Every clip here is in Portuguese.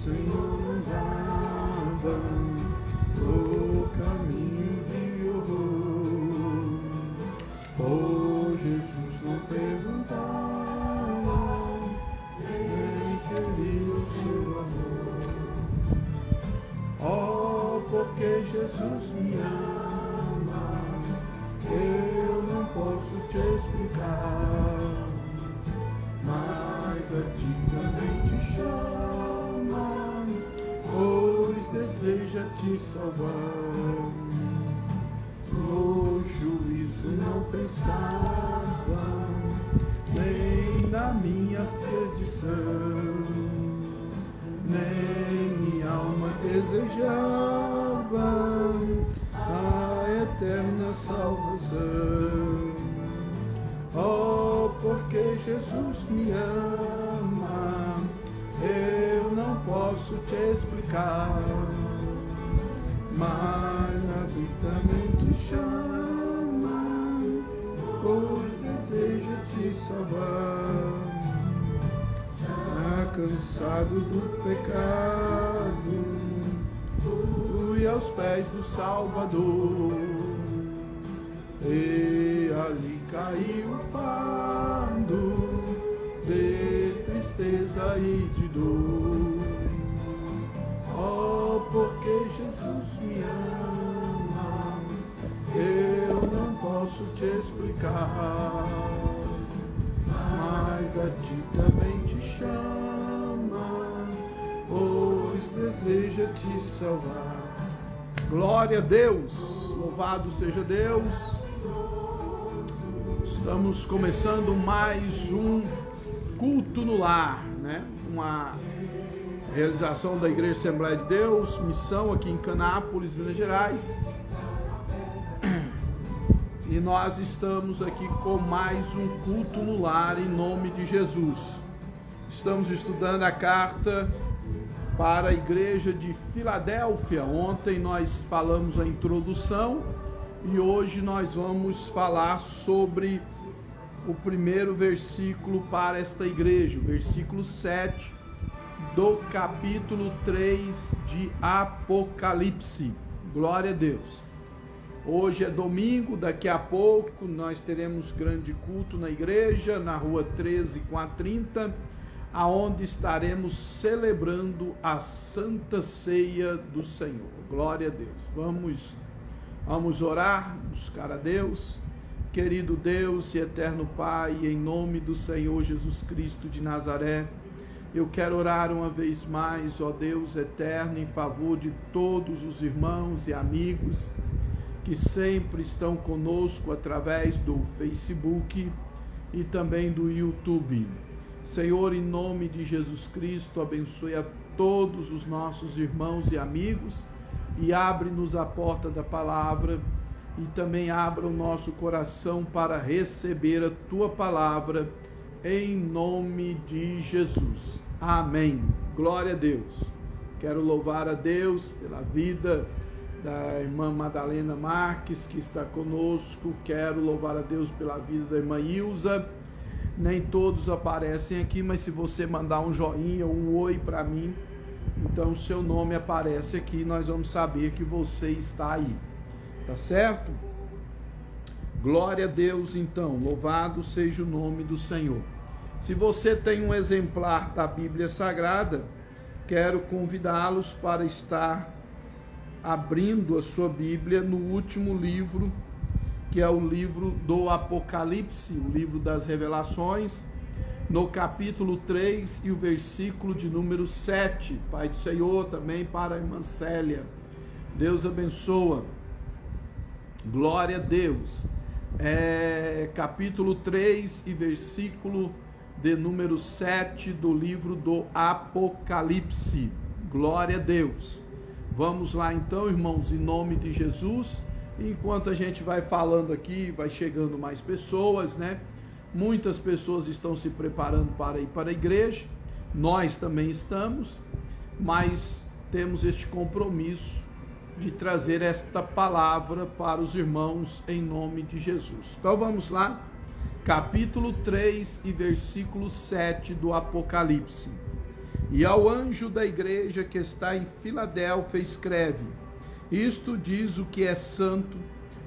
Senhor nos dava o caminho de horror. Oh, Jesus não perguntava, nem queria o seu amor. Oh, porque Jesus me ama, eu não posso te explicar, mas a ti também te chama, pois deseja te salvar. No juízo não pensava, nem na minha sedição, nem minha alma desejava a eterna salvação. Oh, porque Jesus me ama, eu não posso te explicar, mas a vida também te chama, pois deseja te salvar. Cansado do pecado, fui aos pés do Salvador, e ali caiu o fardo de tristeza e de dor. Oh, porque Jesus me ama, eu não posso te explicar, mas a ti também te chama, pois deseja te salvar. Glória a Deus, louvado seja Deus. Estamos começando mais um culto no lar, né? Uma realização da Igreja Assembleia de Deus, missão aqui em Canápolis, Minas Gerais. E nós estamos aqui com mais um culto no lar em nome de Jesus. Estamos estudando a carta para a igreja de Filadélfia. Ontem nós falamos a introdução e hoje nós vamos falar sobre o primeiro versículo para esta igreja, o versículo 7 do capítulo 3 de Apocalipse. Glória a Deus. Hoje é domingo, daqui a pouco nós teremos grande culto na igreja, na rua 13 com a 30, aonde estaremos celebrando a Santa Ceia do Senhor. Glória a Deus. Vamos orar, buscar a Deus. Querido Deus e eterno Pai, em nome do Senhor Jesus Cristo de Nazaré, eu quero orar uma vez mais, ó Deus eterno, em favor de todos os irmãos e amigos que sempre estão conosco através do Facebook e também do YouTube. Senhor, em nome de Jesus Cristo, abençoe a todos os nossos irmãos e amigos e abre-nos a porta da palavra e também abra o nosso coração para receber a Tua palavra em nome de Jesus. Amém. Glória a Deus. Quero louvar a Deus pela vida da irmã Madalena Marques, que está conosco. Quero louvar a Deus pela vida da irmã Ilza. Nem todos aparecem aqui, mas se você mandar um joinha ou um oi para mim, então o seu nome aparece aqui, nós vamos saber que você está aí. Tá certo? Glória a Deus, então. Louvado seja o nome do Senhor. Se você tem um exemplar da Bíblia Sagrada, quero convidá-los para estar abrindo a sua Bíblia no último livro, que é o livro do Apocalipse, o livro das Revelações, no capítulo 3 e o versículo de número 7. Pai do Senhor, também para a irmã Célia. Deus abençoa. Glória a Deus. Capítulo 3 e versículo de número 7 do livro do Apocalipse. Glória a Deus. Vamos lá então, irmãos, em nome de Jesus. Enquanto a gente vai falando aqui, vai chegando mais pessoas, né? Muitas pessoas estão se preparando para ir para a igreja. Nós também estamos, mas temos este compromisso de trazer esta palavra para os irmãos em nome de Jesus. Então vamos lá, capítulo 3 e versículo 7 do Apocalipse. E ao anjo da igreja que está em Filadélfia escreve: isto diz o que é santo,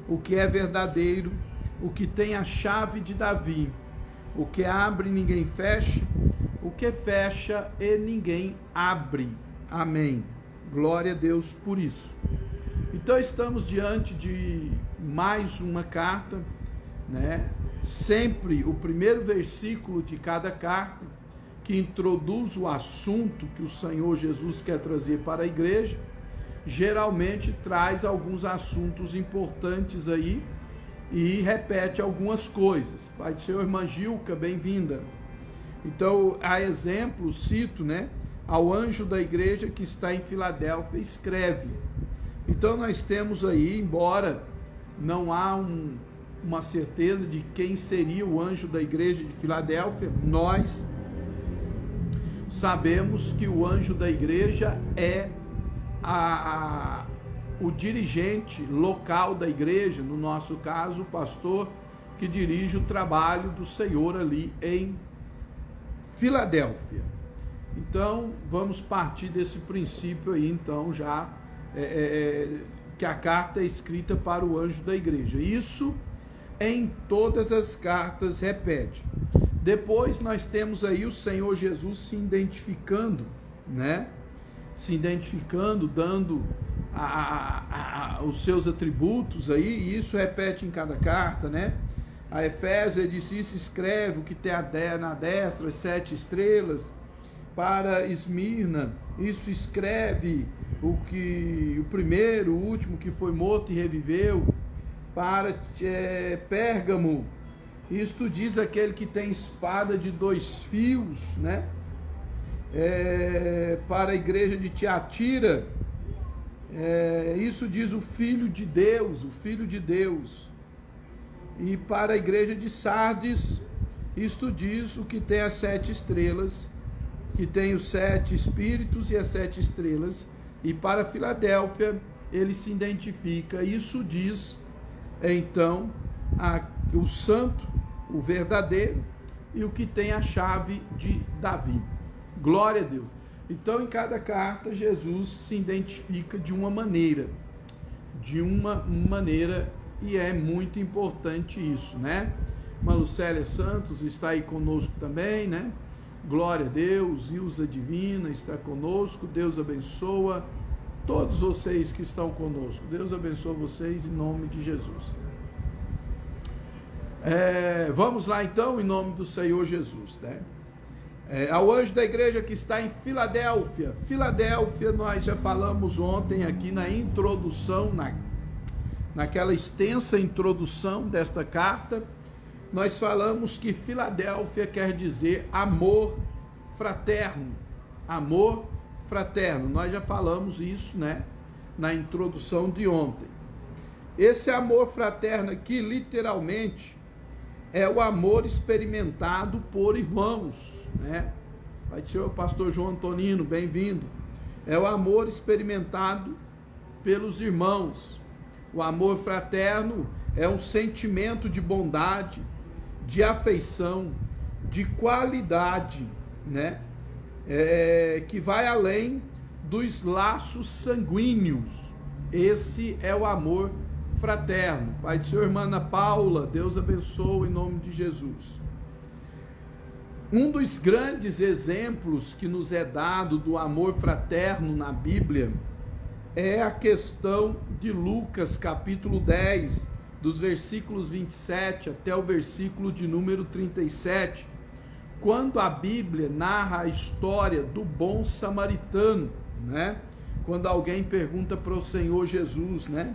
o que é verdadeiro, o que tem a chave de Davi, o que abre e ninguém fecha, o que fecha e ninguém abre. Amém. Glória a Deus por isso. Então estamos diante de mais uma carta, né? Sempre o primeiro versículo de cada carta, que introduz o assunto que o Senhor Jesus quer trazer para a igreja, geralmente traz alguns assuntos importantes aí e repete algumas coisas. Pai do Senhor, irmã Gilca, bem-vinda. Então, a exemplo, cito, né? Ao anjo da igreja que está em Filadélfia escreve. Então, nós temos aí, embora não há uma certeza de quem seria o anjo da igreja de Filadélfia, nós sabemos que o anjo da igreja é o dirigente local da igreja, no nosso caso, o pastor que dirige o trabalho do Senhor ali em Filadélfia. Então, vamos partir desse princípio aí, então, já que a carta é escrita para o anjo da igreja. Isso em todas as cartas repete. Depois nós temos aí o Senhor Jesus se identificando, né? Se identificando, dando os seus atributos aí, e isso repete em cada carta, né? A Efésios, ele disse, isso escreve o que tem na destra, as 7 estrelas. Para Esmirna, isso escreve o primeiro, o último que foi morto e reviveu. Para Pérgamo, isto diz aquele que tem espada de 2 fios, né? Para a igreja de Tiatira, isso diz o Filho de Deus, o Filho de Deus. E para a igreja de Sardes, isto diz o que tem as 7 estrelas, que tem os 7 espíritos e as 7 estrelas. E para Filadélfia, ele se identifica, isso diz, então, o santo, o verdadeiro, e o que tem a chave de Davi. Glória a Deus. Então, em cada carta, Jesus se identifica de uma maneira, e é muito importante isso, né? Irmã Lucélia Santos está aí conosco também, né? Glória a Deus. Ilza Divina está conosco. Deus abençoa todos vocês que estão conosco. Deus abençoa vocês em nome de Jesus. Vamos lá então, em nome do Senhor Jesus, né? Ao anjo da igreja que está em Filadélfia. Filadélfia, nós já falamos ontem aqui na introdução, naquela extensa introdução desta carta, nós falamos que Filadélfia quer dizer amor fraterno. Amor fraterno. Nós já falamos isso, né, na introdução de ontem. Esse amor fraterno aqui, literalmente, é o amor experimentado por irmãos, né? Vai ser o pastor João Antonino, bem-vindo. É o amor experimentado pelos irmãos. O amor fraterno é um sentimento de bondade, de afeição, de qualidade, né? Que vai além dos laços sanguíneos. Esse é o amor fraterno. Pai do Senhor, irmã Ana Paula, Deus abençoe em nome de Jesus. Um dos grandes exemplos que nos é dado do amor fraterno na Bíblia é a questão de Lucas, capítulo 10, dos versículos 27 até o versículo de número 37, quando a Bíblia narra a história do bom samaritano, né? Quando alguém pergunta para o Senhor Jesus, né?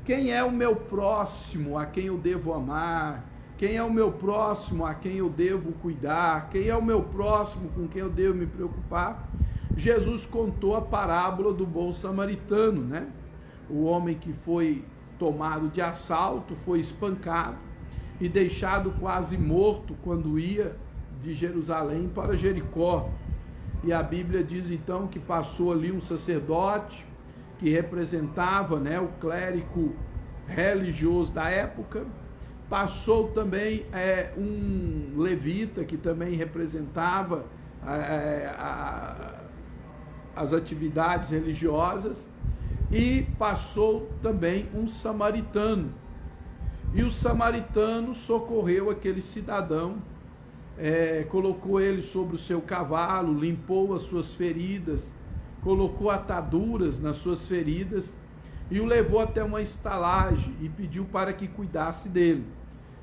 Quem é o meu próximo a quem eu devo amar? Quem é o meu próximo a quem eu devo cuidar? Quem é o meu próximo com quem eu devo me preocupar? Jesus contou a parábola do bom samaritano, né? O homem que foi tomado de assalto, foi espancado e deixado quase morto quando ia de Jerusalém para Jericó. E a Bíblia diz então que passou ali um sacerdote que representava, né, o clérigo religioso da época. Passou também um levita que também representava as atividades religiosas, e passou também um samaritano. E o samaritano socorreu aquele cidadão, colocou ele sobre o seu cavalo, limpou as suas feridas, colocou ataduras nas suas feridas e o levou até uma estalagem e pediu para que cuidasse dele.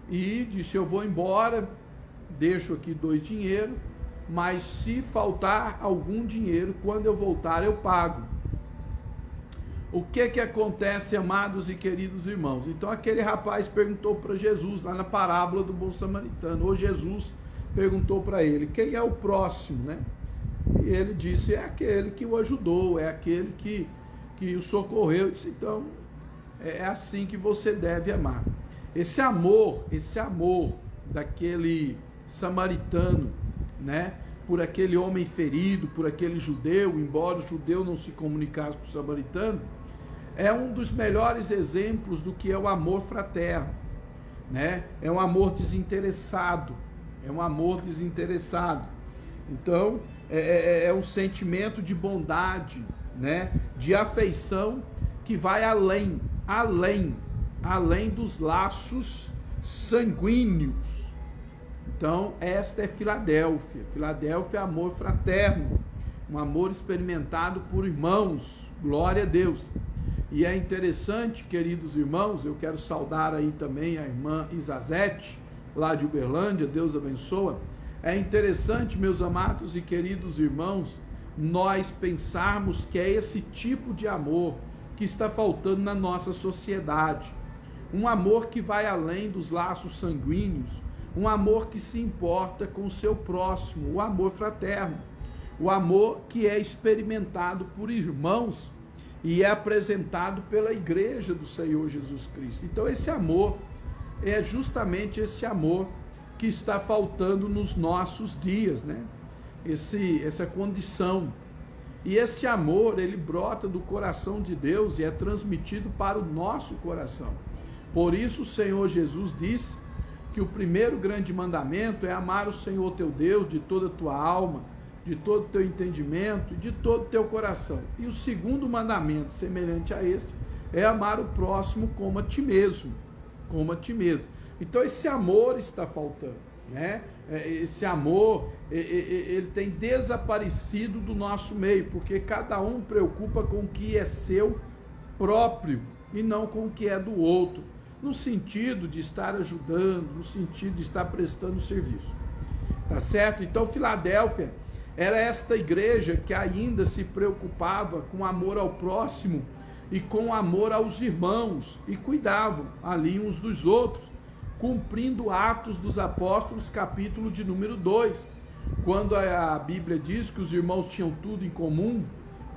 E disse: eu vou embora, deixo aqui 2 dinheiros, mas se faltar algum dinheiro, quando eu voltar eu pago. O que acontece, amados e queridos irmãos? Então aquele rapaz perguntou para Jesus, lá na parábola do bom samaritano, ou Jesus perguntou para ele: quem é o próximo, né? E ele disse: é aquele que o ajudou, é aquele que o socorreu. Disse: então é assim que você deve amar. Esse amor daquele samaritano, né, por aquele homem ferido, por aquele judeu, embora o judeu não se comunicasse com o samaritano, é um dos melhores exemplos do que é o amor fraterno, né? É um amor desinteressado, Então, é um sentimento de bondade, né, de afeição que vai além dos laços sanguíneos. Então, esta é Filadélfia. Filadélfia é amor fraterno, um amor experimentado por irmãos. Glória a Deus. E é interessante, queridos irmãos, eu quero saudar aí também a irmã Isazete, lá de Uberlândia, Deus abençoa. É interessante, meus amados e queridos irmãos, nós pensarmos que é esse tipo de amor que está faltando na nossa sociedade. Um amor que vai além dos laços sanguíneos, um amor que se importa com o seu próximo, o amor fraterno, o amor que é experimentado por irmãos e é apresentado pela igreja do Senhor Jesus Cristo. Então esse amor é justamente esse amor que está faltando nos nossos dias, né? Essa condição. E esse amor, ele brota do coração de Deus e é transmitido para o nosso coração. Por isso o Senhor Jesus disse que o primeiro grande mandamento é amar o Senhor teu Deus de toda a tua alma, de todo o teu entendimento e de todo o teu coração. E o segundo mandamento, semelhante a este, é amar o próximo como a ti mesmo. Então esse amor está faltando, né? Esse amor, ele tem desaparecido do nosso meio, porque cada um preocupa com o que é seu próprio e não com o que é do outro, no sentido de estar ajudando, no sentido de estar prestando serviço. Tá certo? Então Filadélfia era esta igreja que ainda se preocupava com amor ao próximo e com amor aos irmãos, e cuidavam ali uns dos outros, cumprindo Atos dos Apóstolos, capítulo de número 2, quando a Bíblia diz que os irmãos tinham tudo em comum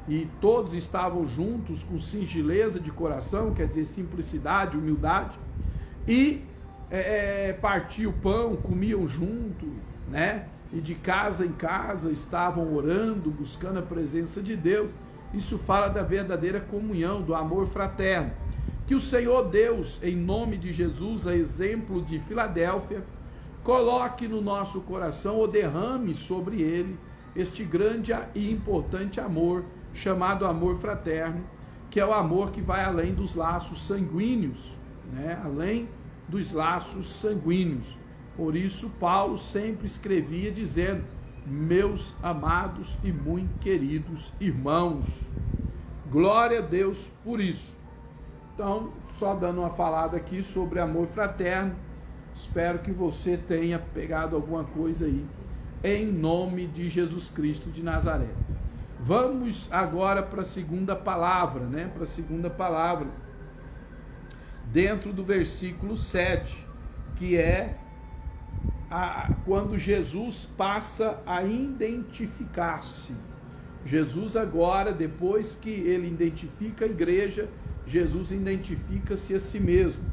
e todos estavam juntos com singeleza de coração, quer dizer, simplicidade, humildade, e partiam o pão, comiam junto, né? E de casa em casa estavam orando, buscando a presença de Deus. Isso fala da verdadeira comunhão, do amor fraterno. Que o Senhor Deus, em nome de Jesus, a exemplo de Filadélfia, coloque no nosso coração ou derrame sobre ele este grande e importante amor, chamado amor fraterno, que é o amor que vai além dos laços sanguíneos, né? Além dos laços sanguíneos. Por isso Paulo sempre escrevia dizendo: meus amados e muito queridos irmãos. Glória a Deus por isso. Então, só dando uma falada aqui sobre amor fraterno, espero que você tenha pegado alguma coisa aí, em nome de Jesus Cristo de Nazaré. Vamos agora para a segunda palavra, né? Para a segunda palavra, dentro do versículo 7, que é quando Jesus passa a identificar-se. Jesus agora, depois que ele identifica a igreja, Jesus identifica-se a si mesmo.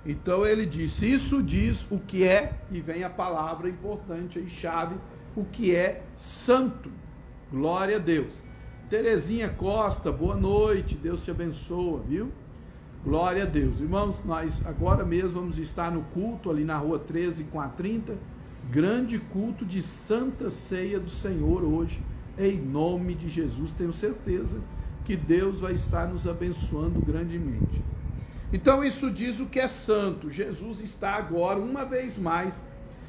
Então ele diz: isso diz o que é, e vem a palavra importante aí, chave, o que é santo. Glória a Deus. Terezinha Costa, boa noite, Deus te abençoa, viu? Glória a Deus. Irmãos, nós agora mesmo vamos estar no culto ali na rua 13 com a 30, grande culto de Santa Ceia do Senhor hoje, em nome de Jesus. Tenho certeza que Deus vai estar nos abençoando grandemente. Então isso diz o que é santo. Jesus está agora, uma vez mais,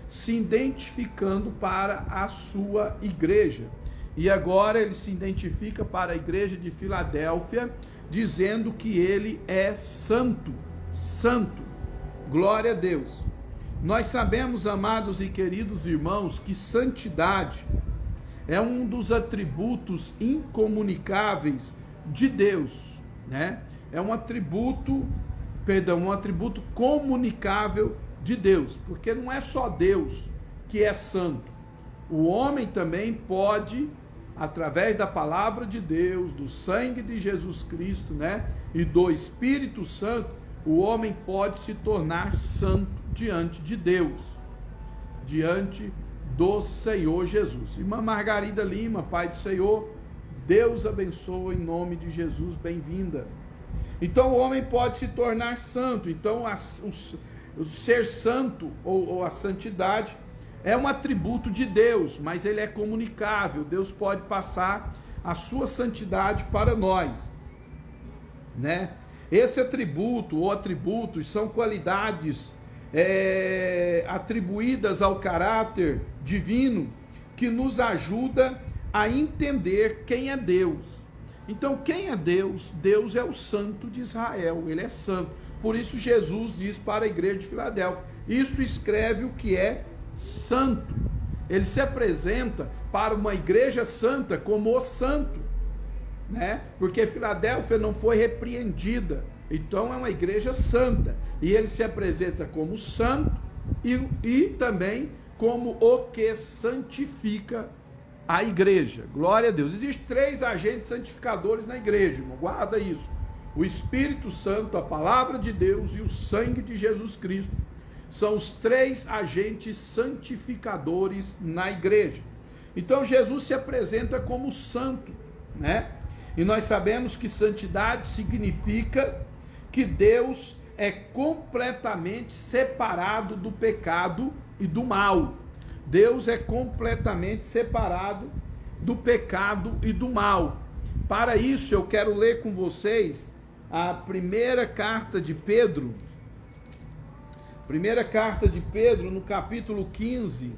se identificando para a sua igreja. E agora ele se identifica para a igreja de Filadélfia, dizendo que ele é santo. Santo. Glória a Deus. Nós sabemos, amados e queridos irmãos, que santidade é um dos atributos incomunicáveis de Deus, né? É um atributo comunicável de Deus, porque não é só Deus que é santo. O homem também pode, através da palavra de Deus, do sangue de Jesus Cristo, né? E do Espírito Santo, o homem pode se tornar santo diante de Deus, diante do Senhor Jesus. Irmã Margarida Lima, Pai do Senhor, Deus abençoa em nome de Jesus, bem-vinda. Então o homem pode se tornar santo. Então o ser santo ou a santidade é um atributo de Deus, mas ele é comunicável. Deus pode passar a sua santidade para nós, né? Esse atributo ou atributos são qualidades atribuídas ao caráter divino que nos ajuda a entender quem é Deus. Então, quem é Deus? Deus é o Santo de Israel, ele é santo. Por isso Jesus diz para a igreja de Filadélfia, isso escreve o que é santo. Ele se apresenta para uma igreja santa como o santo, né? Porque Filadélfia não foi repreendida, então é uma igreja santa, e ele se apresenta como santo e também como o que santifica a igreja. Glória a Deus. Existem 3 agentes santificadores na igreja, irmão. Guarda isso: o Espírito Santo, a palavra de Deus e o sangue de Jesus Cristo são os 3 agentes santificadores na igreja. Então Jesus se apresenta como santo, né? E nós sabemos que santidade significa que Deus é completamente separado do pecado e do mal. Deus é completamente separado do pecado e do mal. Para isso eu quero ler com vocês a primeira carta de Pedro. Primeira carta de Pedro, no capítulo 15,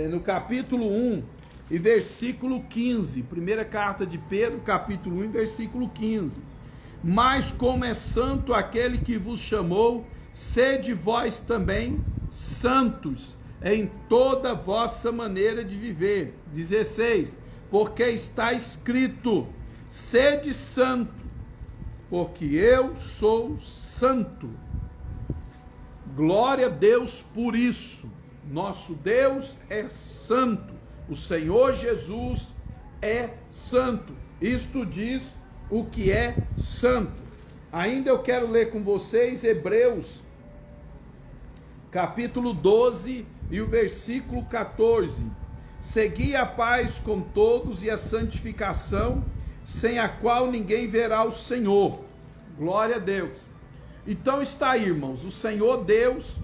no capítulo 1 e versículo 15. Primeira carta de Pedro, capítulo 1 e versículo 15. Mas como é santo aquele que vos chamou, sede vós também santos em toda a vossa maneira de viver. 16. Porque está escrito, sede santo, porque eu sou santo. Glória a Deus por isso. Nosso Deus é santo. O Senhor Jesus é santo. Isto diz o que é santo. Ainda eu quero ler com vocês Hebreus, capítulo 12 e o versículo 14. Segui a paz com todos e a santificação, sem a qual ninguém verá o Senhor. Glória a Deus. Então está aí, irmãos, o Senhor Deus,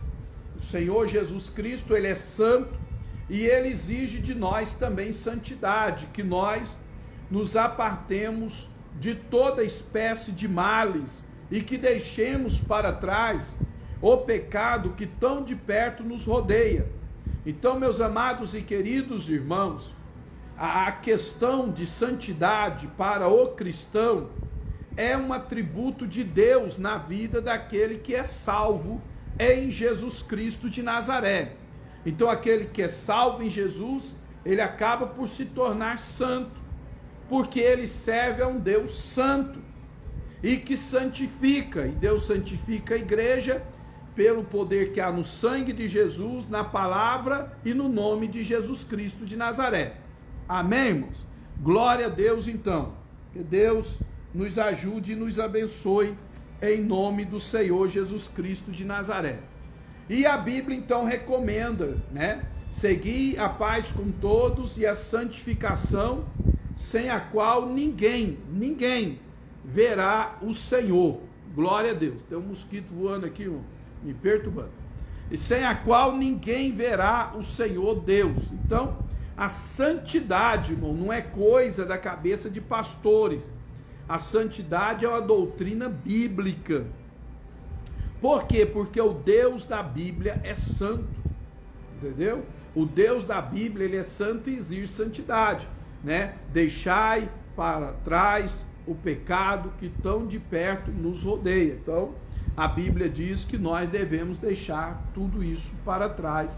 o Senhor Jesus Cristo, ele é santo, e ele exige de nós também santidade, que nós nos apartemos de toda espécie de males e que deixemos para trás o pecado que tão de perto nos rodeia. Então, meus amados e queridos irmãos, a questão de santidade para o cristão é um atributo de Deus na vida daquele que é salvo em Jesus Cristo de Nazaré. Então, aquele que é salvo em Jesus, ele acaba por se tornar santo, porque ele serve a um Deus santo e que santifica, e Deus santifica a igreja pelo poder que há no sangue de Jesus, na palavra e no nome de Jesus Cristo de Nazaré. Amém, irmãos? Glória a Deus, então. Que Deus nos ajude e nos abençoe em nome do Senhor Jesus Cristo de Nazaré. E a Bíblia, então, recomenda, né? Seguir a paz com todos e a santificação, sem a qual ninguém verá o Senhor. Glória a Deus. Tem um mosquito voando aqui, me perturbando. e sem a qual ninguém verá o Senhor Deus. Então, a santidade, irmão, não é coisa da cabeça de pastores. A santidade é uma doutrina bíblica. Por quê? Porque o Deus da Bíblia é santo, entendeu? O Deus da Bíblia, ele é santo e exige santidade, né? Deixai para trás o pecado que tão de perto nos rodeia. Então, a Bíblia diz que nós devemos deixar tudo isso para trás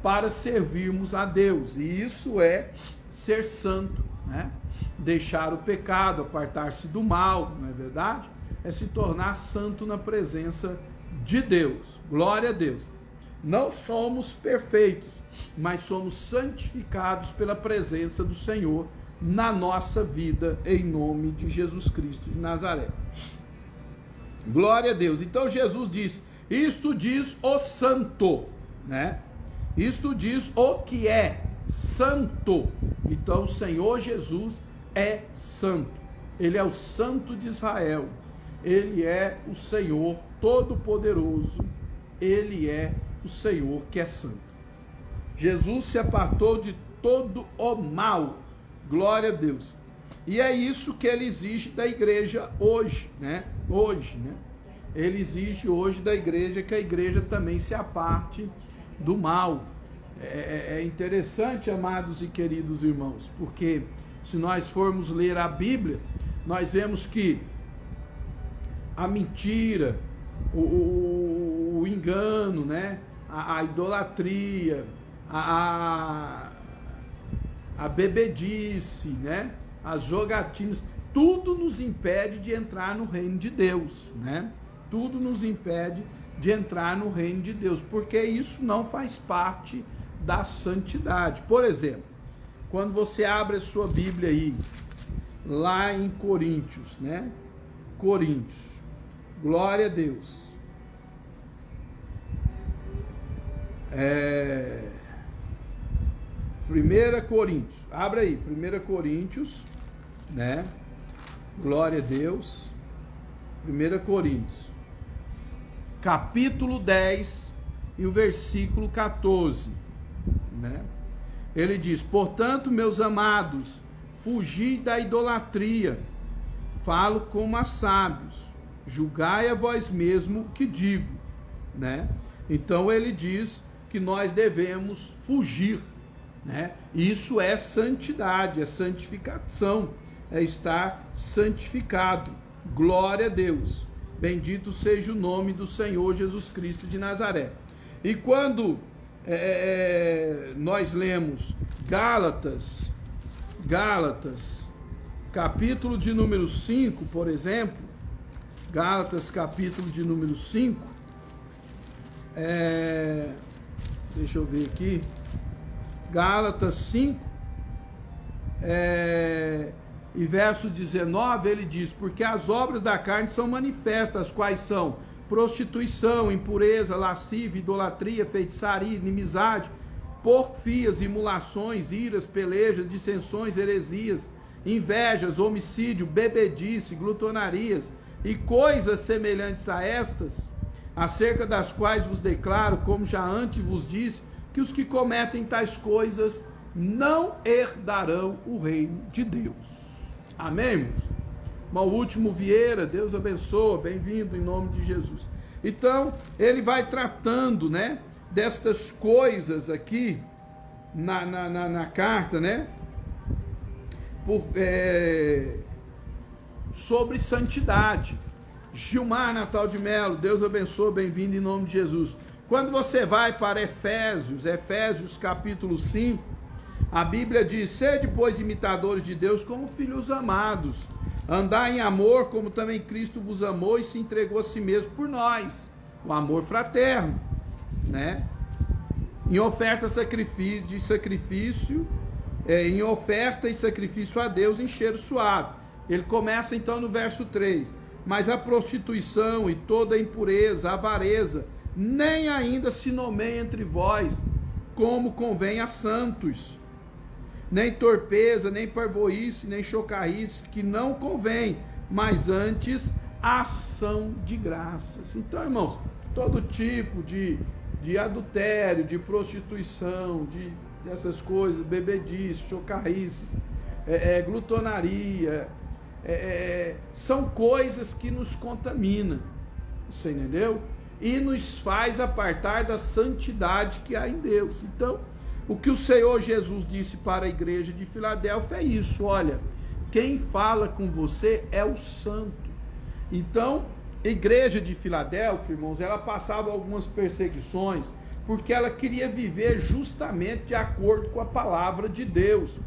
para servirmos a Deus. E isso é ser santo, né? Deixar o pecado, apartar-se do mal, não é verdade? É se tornar santo na presença de Deus. Glória a Deus. Não somos perfeitos, mas somos santificados pela presença do Senhor na nossa vida, em nome de Jesus Cristo de Nazaré. Glória a Deus. Então Jesus diz, isto diz o santo, né? Isto diz o que é santo. Então o Senhor Jesus é santo. Ele é o santo de Israel. Ele é o Senhor Todo-Poderoso. Ele é o Senhor que é santo. Jesus se apartou de todo o mal. Glória a Deus. E é isso que ele exige da igreja hoje, né? Hoje, né? Ele exige hoje da igreja que a igreja também se aparte do mal. É interessante, amados e queridos irmãos, porque se nós formos ler a Bíblia, nós vemos que a mentira, o engano, né? A idolatria, a bebedice, né? As jogatinas, tudo nos impede de entrar no reino de Deus, né? Tudo nos impede de entrar no reino de Deus, porque isso não faz parte da santidade. Por exemplo, quando você abre a sua Bíblia aí, lá em Coríntios, né? Coríntios, glória a Deus. 1 Coríntios, abre aí, 1 Coríntios, né? Glória a Deus. 1 Coríntios, capítulo 10 e o versículo 14, né? Ele diz, portanto, meus amados, fugi da idolatria, falo como a sábios, julgai a vós mesmo o que digo, né? Então ele diz que nós devemos fugir, né? Isso é santidade, é santificação, é estar santificado. Glória a Deus. Bendito seja o nome do Senhor Jesus Cristo de Nazaré. E quando nós lemos Gálatas, capítulo de número 5, por exemplo, Gálatas, capítulo de número 5, deixa eu ver aqui, Gálatas 5, e verso 19, ele diz, porque as obras da carne são manifestas, as quais são prostituição, impureza, lascívia, idolatria, feitiçaria, inimizade, porfias, imulações, iras, pelejas, dissensões, heresias, invejas, homicídio, bebedice, glutonarias e coisas semelhantes a estas, acerca das quais vos declaro, como já antes vos disse, que os que cometem tais coisas não herdarão o reino de Deus. Amém, irmãos? Irmão Último Vieira, Deus abençoa, bem-vindo em nome de Jesus. Então, ele vai tratando, né, destas coisas aqui na carta, né, sobre santidade. Gilmar Natal de Melo, Deus abençoe, bem-vindo em nome de Jesus. Quando você vai para Efésios capítulo 5, a Bíblia diz, sede, pois, imitadores de Deus como filhos amados, andai em amor, como também Cristo vos amou e se entregou a si mesmo por nós, o amor fraterno, né? Em oferta e sacrifício a Deus em cheiro suave. Ele começa então no verso 3, mas a prostituição e toda a impureza, a avareza, nem ainda se nomeia entre vós, como convém a santos, nem torpeza, nem parvoíce, nem chocarrice, que não convém, mas antes ação de graças. Então, irmãos, todo tipo de de adultério, de prostituição, dessas coisas, bebedice, chocarrices, glutonaria, são coisas que nos contaminam, você entendeu? E nos faz apartar da santidade que há em Deus. Então, o que o Senhor Jesus disse para a igreja de Filadélfia é isso: olha, quem fala com você é o santo. Então, a igreja de Filadélfia, irmãos, ela passava algumas perseguições, porque ela queria viver justamente de acordo com a palavra de Deus,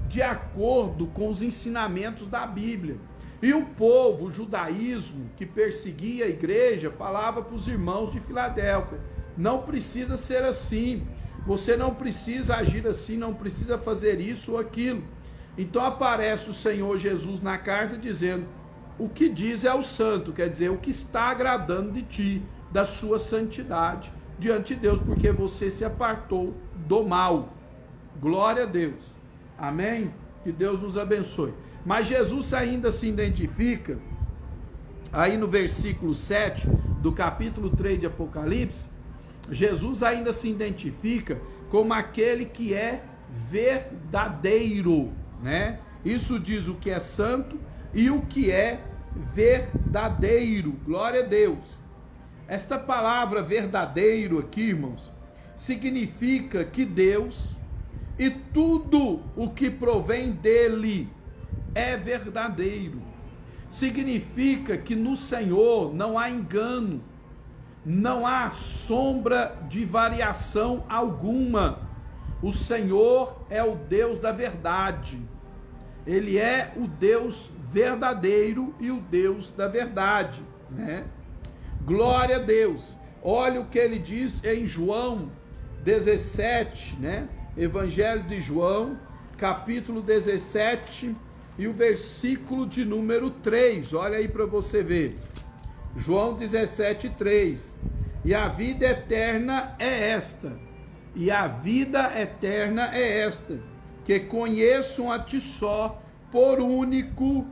de acordo com os ensinamentos da Bíblia. E o povo, o judaísmo, que perseguia a igreja, falava para os irmãos de Filadélfia: não precisa ser assim, você não precisa agir assim, não precisa fazer isso ou aquilo. Então aparece o Senhor Jesus na carta dizendo: o que diz é o santo, quer dizer, o que está agradando de ti, da sua santidade diante de Deus, porque você se apartou do mal. Glória a Deus. Amém? Que Deus nos abençoe. Mas Jesus ainda se identifica, aí no versículo 7 do capítulo 3 de Apocalipse, Jesus ainda se identifica como aquele que é verdadeiro, né? Isso diz o que é santo e o que é verdadeiro. Glória a Deus. Esta palavra verdadeiro aqui, irmãos, significa que Deus e tudo o que provém dele é verdadeiro. Significa que no Senhor não há engano, não há sombra de variação alguma. O Senhor é o Deus da verdade. Ele é o Deus verdadeiro e o Deus da verdade, né? Glória a Deus. Olha o que ele diz em João 17, né? Evangelho de João, capítulo 17 e o versículo de número 3. Olha aí para você ver. João 17, 3. E a vida eterna é esta. E a vida eterna é esta: que conheçam a ti só, por único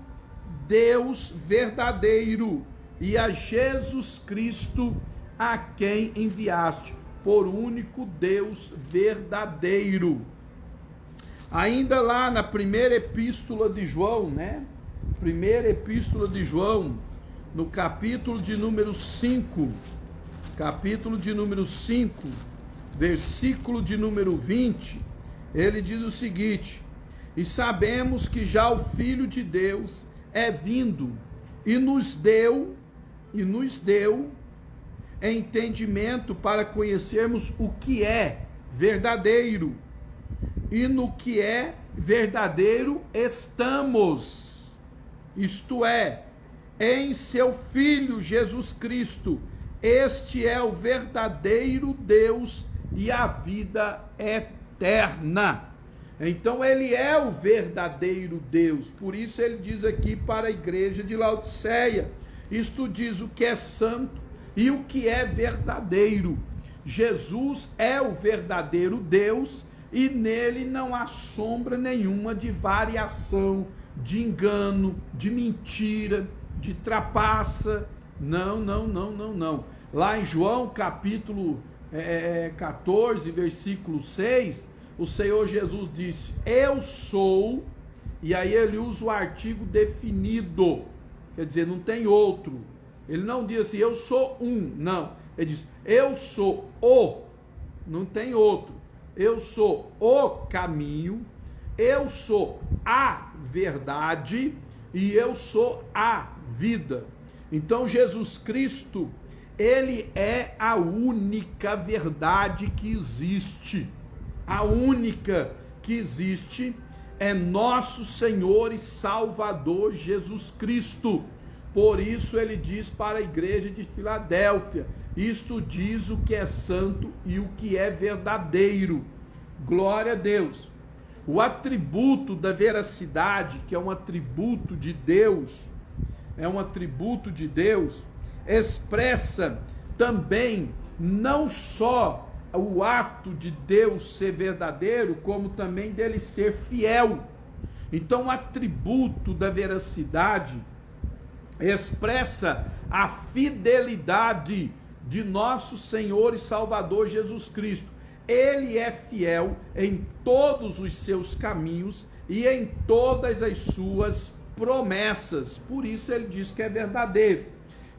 Deus verdadeiro, e a Jesus Cristo, a quem enviaste. Por único Deus verdadeiro. Ainda lá na primeira epístola de João, né? Primeira epístola de João, no capítulo de número 5, versículo de número 20, ele diz o seguinte: e sabemos que já o Filho de Deus é vindo, e nos deu entendimento para conhecermos o que é verdadeiro, e no que é verdadeiro estamos, isto é, em seu Filho Jesus Cristo. Este é o verdadeiro Deus e a vida eterna. Então ele é o verdadeiro Deus. Por isso ele diz aqui para a igreja de Laodiceia: isto diz o que é santo e o que é verdadeiro. Jesus é o verdadeiro Deus e nele não há sombra nenhuma de variação, de engano, de mentira, de trapaça. Não. Lá em João capítulo 14, versículo 6, o Senhor Jesus disse: eu sou, e aí ele usa o artigo definido, quer dizer, não tem outro. Ele não diz assim: eu sou um, não. Ele diz: eu sou o, não tem outro. Eu sou o caminho, eu sou a verdade e eu sou a vida. Então Jesus Cristo, ele é a única verdade que existe. A única que existe é nosso Senhor e Salvador Jesus Cristo. Por isso ele diz para a igreja de Filadélfia: isto diz o que é santo e o que é verdadeiro. Glória a Deus. O atributo da veracidade, que é um atributo de Deus, expressa também não só o ato de Deus ser verdadeiro, como também dele ser fiel. Então o atributo da veracidade expressa a fidelidade de nosso Senhor e Salvador Jesus Cristo. Ele é fiel em todos os seus caminhos e em todas as suas promessas. Por isso ele diz que é verdadeiro.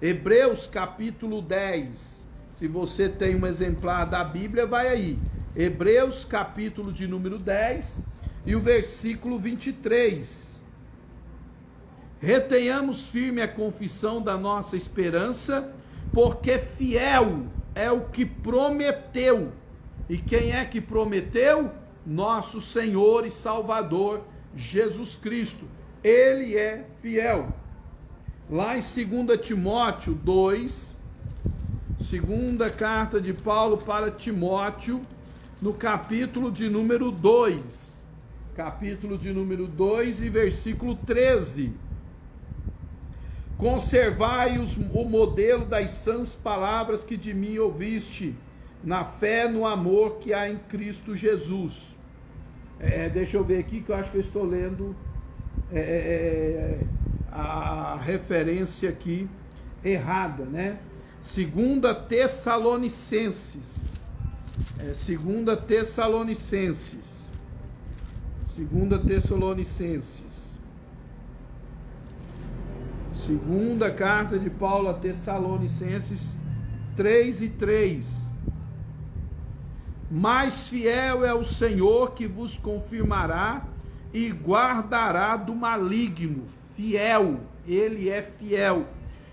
Hebreus capítulo 10. Se você tem um exemplar da Bíblia, vai aí. Hebreus capítulo de número 10 e o versículo 23. Retenhamos firme a confissão da nossa esperança, porque fiel é o que prometeu. E quem é que prometeu? Nosso Senhor e Salvador Jesus Cristo. Ele é fiel. Lá em 2 Timóteo 2, segunda carta de Paulo para Timóteo, no capítulo de número 2. Capítulo de número 2 e versículo 13. Conservai o modelo das sãs palavras que de mim ouviste, na fé, no amor que há em Cristo Jesus. Deixa eu ver aqui que eu acho que eu estou lendo a referência aqui errada, né? 2 Tessalonicenses. 2 Tessalonicenses. 2 Tessalonicenses. Segunda carta de Paulo a Tessalonicenses 3:3. Mais fiel é o Senhor que vos confirmará e guardará do maligno. Fiel, ele é fiel.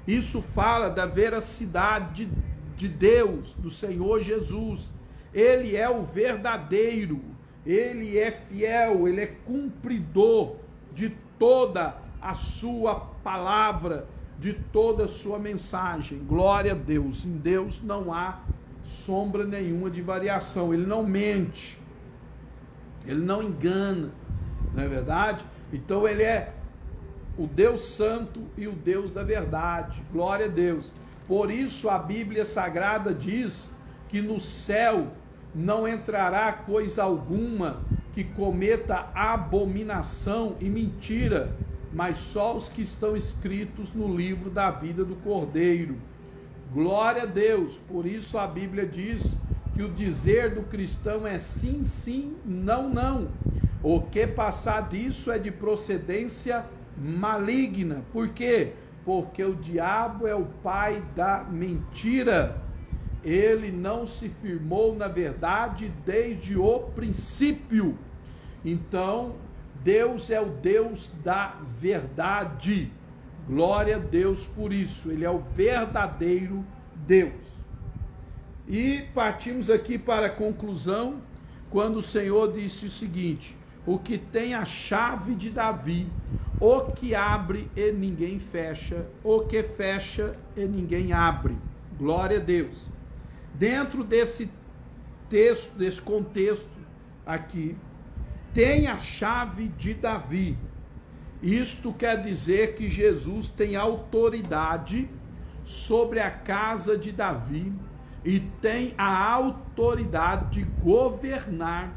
Isso fala da veracidade de Deus, do Senhor Jesus. Ele é o verdadeiro, ele é fiel, ele é cumpridor de toda a sua palavra, de toda a sua mensagem. Glória a Deus. Em Deus não há sombra nenhuma de variação. Ele não mente, ele não engana, não é verdade? Então ele é o Deus santo e o Deus da verdade. Glória a Deus. Por isso a Bíblia Sagrada diz que no céu não entrará coisa alguma que cometa abominação e mentira, mas só os que estão escritos no livro da vida do Cordeiro. Glória a Deus. Por isso a Bíblia diz que o dizer do cristão é sim, sim, não, não. O que passar disso é de procedência maligna. Por quê? Porque o diabo é o pai da mentira. Ele não se firmou na verdade desde o princípio. Então, Deus é o Deus da verdade. Glória a Deus por isso. Ele é o verdadeiro Deus. E partimos aqui para a conclusão, quando o Senhor disse o seguinte: o que tem a chave de Davi, o que abre e ninguém fecha, o que fecha e ninguém abre. Glória a Deus. Dentro desse texto, desse contexto aqui, tem a chave de Davi. Isto quer dizer que Jesus tem autoridade sobre a casa de Davi e tem a autoridade de governar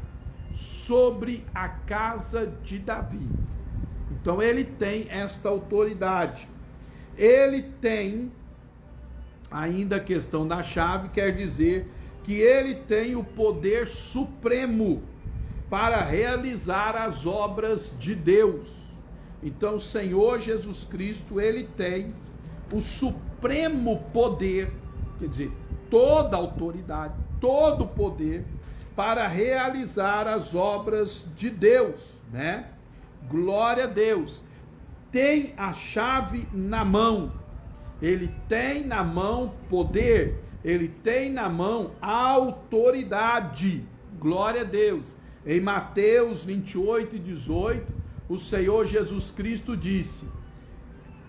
sobre a casa de Davi. Então ele tem esta autoridade. Ele tem ainda a questão da chave, quer dizer que ele tem o poder supremo para realizar as obras de Deus. Então o Senhor Jesus Cristo, ele tem o supremo poder, quer dizer, toda a autoridade, todo o poder para realizar as obras de Deus, né? Glória a Deus. Tem a chave na mão. Ele tem na mão poder, ele tem na mão autoridade. Glória a Deus. Em Mateus 28:18, o Senhor Jesus Cristo disse: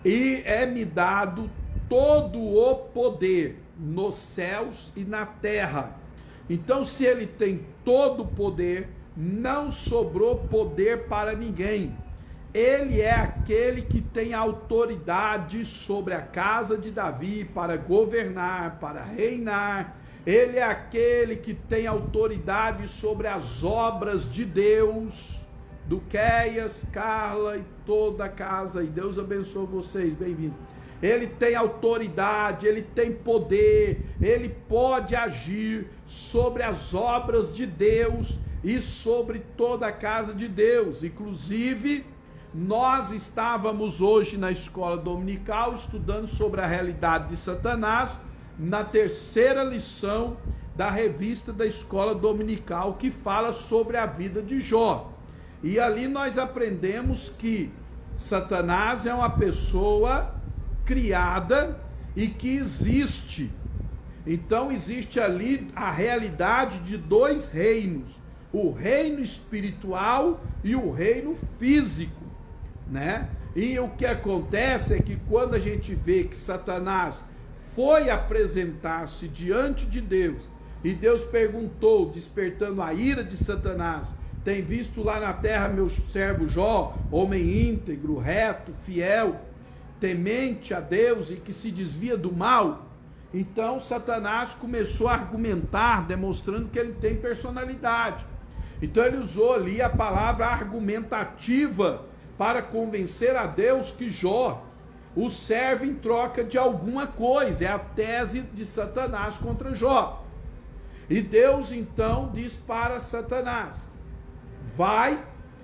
e é-me dado todo o poder nos céus e na terra. Então, se ele tem todo o poder, não sobrou poder para ninguém. Ele é aquele que tem autoridade sobre a casa de Davi para governar, para reinar. Ele é aquele que tem autoridade sobre as obras de Deus. Duqueias, Carla e toda a casa. E Deus abençoe vocês. Bem-vindo. ele tem autoridade, ele tem poder, ele pode agir sobre as obras de Deus e sobre toda a casa de Deus. Inclusive, nós estávamos hoje na escola dominical estudando sobre a realidade de Satanás, na terceira lição da revista da escola dominical, que fala sobre a vida de Jó. E ali nós aprendemos que Satanás é uma pessoa criada e que existe. Então existe ali a realidade de dois reinos, o reino espiritual e o reino físico, né? E o que acontece é que quando a gente vê que Satanás foi apresentar-se diante de Deus, e Deus perguntou, despertando a ira de Satanás: tem visto lá na terra meu servo Jó, homem íntegro, reto, fiel, temente a Deus e que se desvia do mal? Então Satanás começou a argumentar, demonstrando que ele tem personalidade. Então ele usou ali a palavra argumentativa para convencer a Deus que Jó o serve em troca de alguma coisa. É a tese de Satanás contra Jó. E Deus então diz para Satanás: vai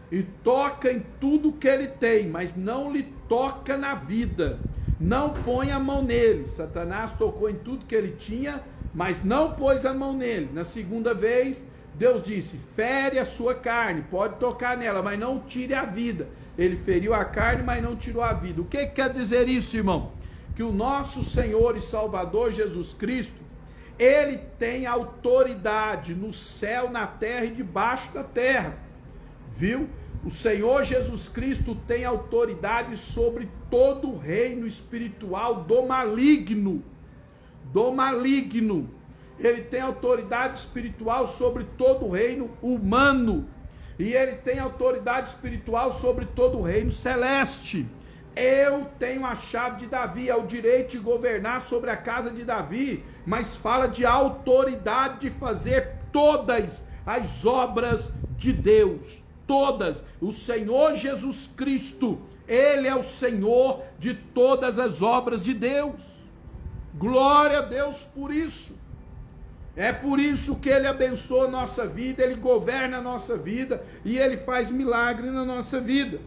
e toca em tudo que ele tem, mas não lhe toca na vida, não põe a mão nele. Satanás tocou em tudo que ele tinha, mas não pôs a mão nele. Na segunda vez, Deus disse: fere a sua carne, pode tocar nela, mas não tire a vida. Ele feriu a carne, mas não tirou a vida. O que quer dizer isso, irmão? Que o nosso Senhor e Salvador Jesus Cristo, ele tem autoridade no céu, na terra e debaixo da terra, viu? O Senhor Jesus Cristo tem autoridade sobre todo o reino espiritual do maligno, ele tem autoridade espiritual sobre todo o reino humano, e ele tem autoridade espiritual sobre todo o reino celeste. Eu tenho a chave de Davi, é o direito de governar sobre a casa de Davi, mas fala de autoridade de fazer todas as obras de Deus, todas. O Senhor Jesus Cristo, ele é o Senhor de todas as obras de Deus. Glória a Deus por isso. É por isso que ele abençoa a nossa vida, ele governa a nossa vida e ele faz milagre na nossa vida.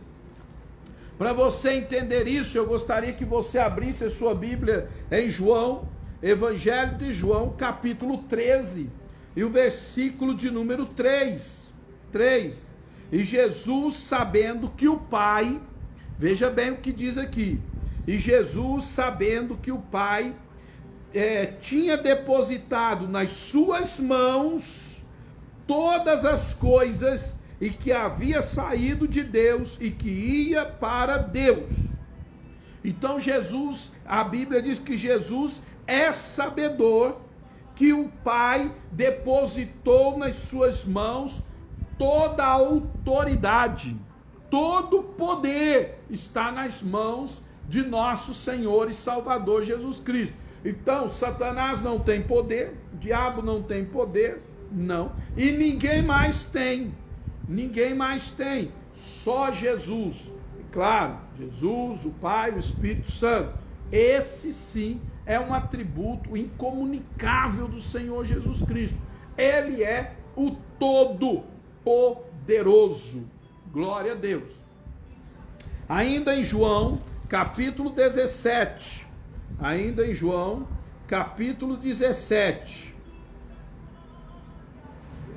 Para você entender isso, eu gostaria que você abrisse a sua Bíblia em João, Evangelho de João, capítulo 13, e o versículo de número 3. E Jesus, sabendo que o Pai, veja bem o que diz aqui, e Jesus, sabendo que o Pai tinha depositado nas suas mãos todas as coisas, e que havia saído de Deus e que ia para Deus. Então Jesus, a Bíblia diz que Jesus é sabedor que o Pai depositou nas suas mãos toda a autoridade, todo o poder está nas mãos de nosso Senhor e Salvador Jesus Cristo. Então Satanás não tem poder, o diabo não tem poder, não, e ninguém mais tem, só Jesus. Claro, Jesus, o Pai, o Espírito Santo, esse sim é um atributo incomunicável do Senhor Jesus Cristo. Ele é o Todo-Poderoso. Glória a Deus. Ainda em João, capítulo 17.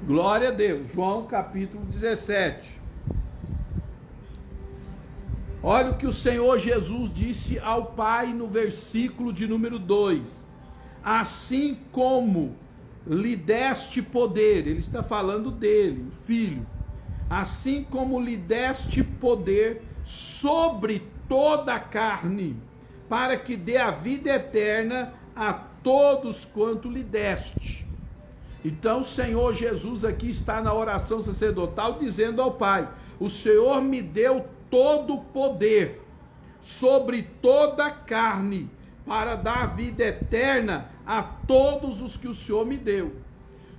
Glória a Deus. João capítulo 17. Olha o que o Senhor Jesus disse ao Pai no versículo de número 2. Assim como lhe deste poder, ele está falando dele, o Filho. Assim como lhe deste poder sobre toda a carne, para que dê a vida eterna a todos quanto lhe deste. Então o Senhor Jesus aqui está na oração sacerdotal dizendo ao Pai: o Senhor me deu todo o poder sobre toda a carne para dar vida eterna a todos os que o Senhor me deu.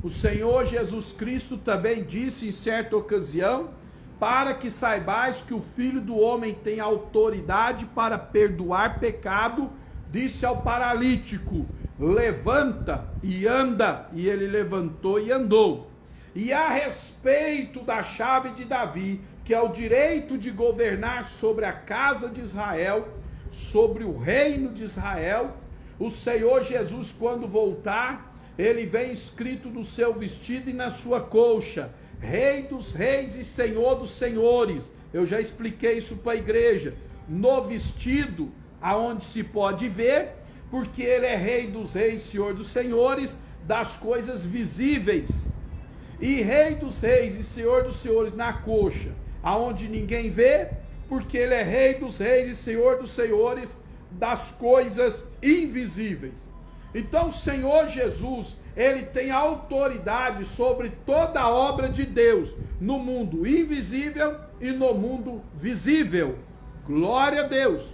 O Senhor Jesus Cristo também disse em certa ocasião: para que saibais que o Filho do Homem tem autoridade para perdoar pecado disse ao paralítico: levanta e anda, e ele levantou e andou. E a respeito da chave de Davi, que é o direito de governar sobre a casa de Israel, sobre o reino de Israel, o Senhor Jesus, quando voltar, ele vem escrito no seu vestido e na sua colcha: Rei dos reis e Senhor dos senhores. Eu já expliquei isso para a igreja. No vestido, aonde se pode ver, porque ele é Rei dos reis, Senhor dos senhores, das coisas visíveis. E Rei dos reis e Senhor dos senhores na coxa, aonde ninguém vê, porque ele é Rei dos reis e Senhor dos senhores, das coisas invisíveis. Então o Senhor Jesus, ele tem autoridade sobre toda a obra de Deus, no mundo invisível e no mundo visível. Glória a Deus.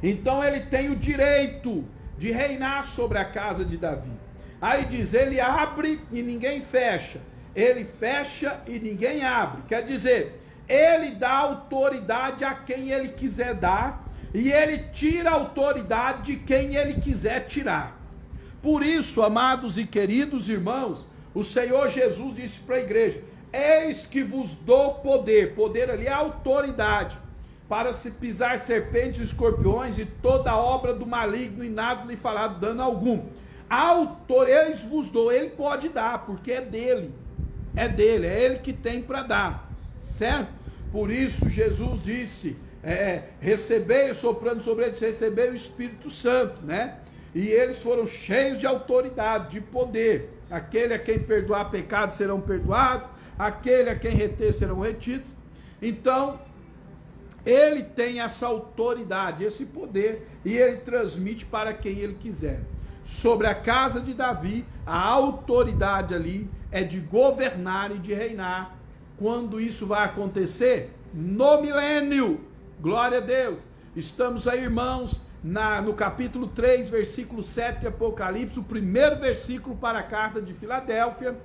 Então ele tem o direito de reinar sobre a casa de Davi. Aí diz, ele abre e ninguém fecha, ele fecha e ninguém abre. Quer dizer, ele dá autoridade a quem ele quiser dar, e ele tira a autoridade de quem ele quiser tirar. Por isso, amados e queridos irmãos, o Senhor Jesus disse para a igreja: eis que vos dou poder. Poder ali é autoridade, para se pisar serpentes e escorpiões e toda obra do maligno, e nada lhe fará dano algum. Eis vos dou. Ele pode dar, porque é dele, é ele que tem para dar, certo? Por isso Jesus disse, recebei, soprando sobre eles, recebei o Espírito Santo, né? E eles foram cheios de autoridade, de poder. Aquele a quem perdoar pecados serão perdoados, aquele a quem reter serão retidos. Então, ele tem essa autoridade, esse poder, e ele transmite para quem ele quiser. Sobre a casa de Davi, a autoridade ali é de governar e de reinar. Quando isso vai acontecer? No milênio. Glória a Deus. Estamos aí, irmãos, no capítulo 3, versículo 7 de Apocalipse, o primeiro versículo para a carta de Filadélfia.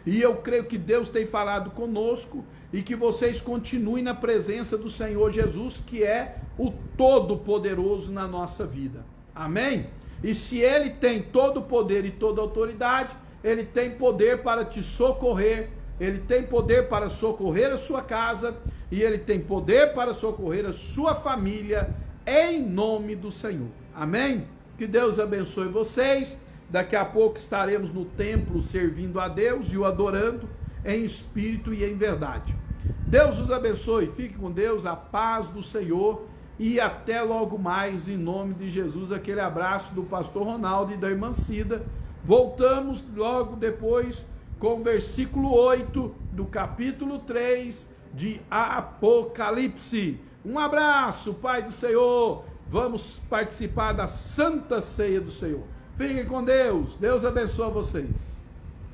E eu creio que Deus tem falado conosco e que vocês continuem na presença do Senhor Jesus, que é o Todo-Poderoso na nossa vida. Amém? E se Ele tem todo o poder e toda a autoridade, Ele tem poder para te socorrer, Ele tem poder para socorrer a sua casa, e Ele tem poder para socorrer a sua família, em nome do Senhor. Amém? Que Deus abençoe vocês. Daqui a pouco estaremos no templo servindo a Deus e o adorando em espírito e em verdade. Deus os abençoe, fique com Deus, a paz do Senhor, e até logo mais, em nome de Jesus. Aquele abraço do pastor Ronaldo e da irmã Cida. Voltamos logo depois com o versículo 8 do capítulo 3 de Apocalipse. Um abraço, Pai do Senhor. Vamos participar da Santa Ceia do Senhor. Fiquem com Deus. Deus abençoe vocês.